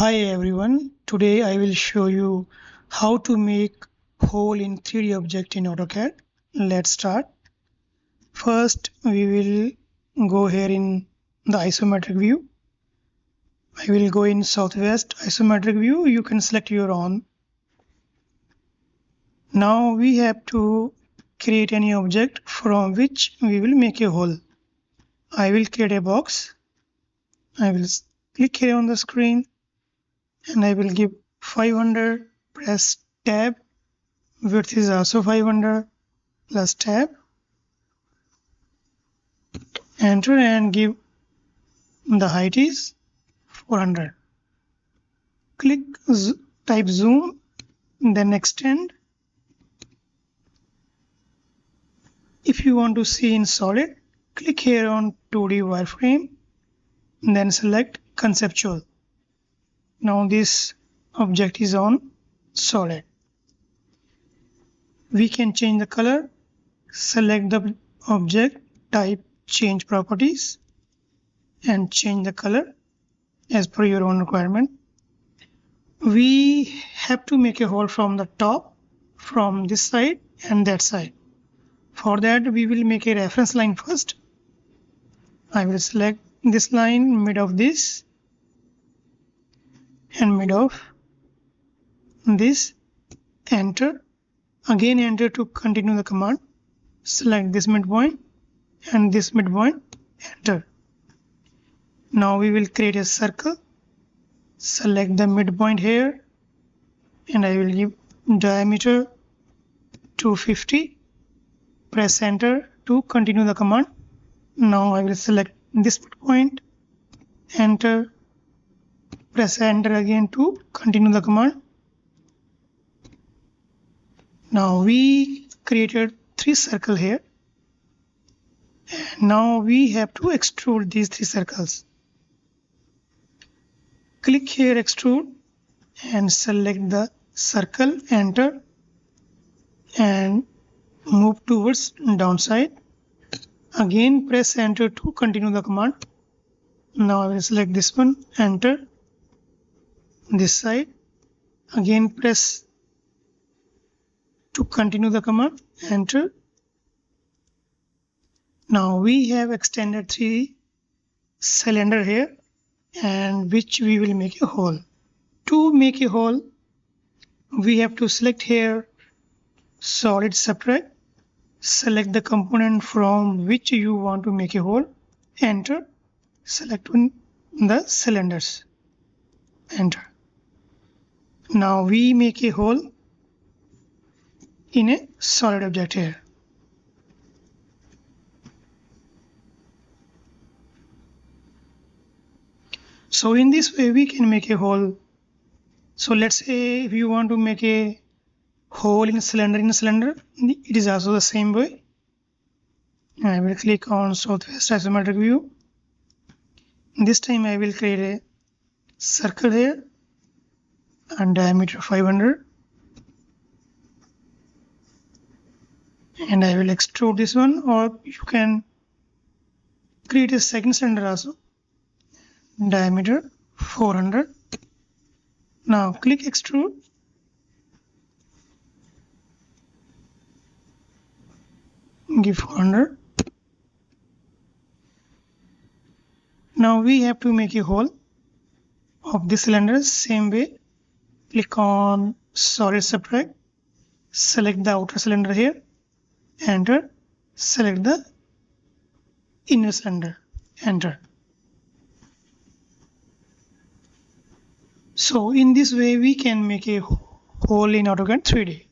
Hi everyone, today I will show you how to make hole in 3D object in AutoCAD. Let's start. First we will go here in the isometric view. I will go in southwest isometric view. You can select your own. Now we have to create any object from which we will make a hole. I will create a box. I will click here on the screen and I will give 500, press tab, width is also 500, plus tab, enter and give the height is 400. Click type zoom, then extend. If you want to see in solid, click here on 2D wireframe, then select conceptual. Now this object is on solid. We can change the color, select the object, type change properties and change the color as per your own requirement. We have to make a hole from the top, from this side and that side. For that we will make a reference line first. I will select this line, mid of this and mid of this, enter, again enter to continue the command, select this midpoint and this midpoint, enter. Now we will create a circle, select the midpoint here and I will give diameter 250, press enter to continue the command. Now I will select this midpoint, enter, press enter again to continue the command. Now we created 3 circles here. And now we have to extrude these 3 circles. Click here extrude and select the circle, enter and move towards downside. Again press enter to continue the command. Now I will select this one, enter, this side, again press to continue the command, enter. Now we have extended 3 cylinder here and which we will make a hole. To make a hole we have to select here solid subtract, select the component from which you want to make a hole, enter, select the cylinders, enter. Now we make a hole in a solid object here. So in this way we can make a hole. So let's say if you want to make a hole in a cylinder, it is also the same way. I will click on southwest isometric view. This time I will create a circle here and diameter 500. And I will extrude this one, or you can create a second cylinder also, diameter 400. Now click extrude. Give 400. Now we have to make a hole of this cylinder same way. Click on solid subtract, select the outer cylinder here, enter, select the inner cylinder, enter. So in this way we can make a hole in AutoCAD 3D.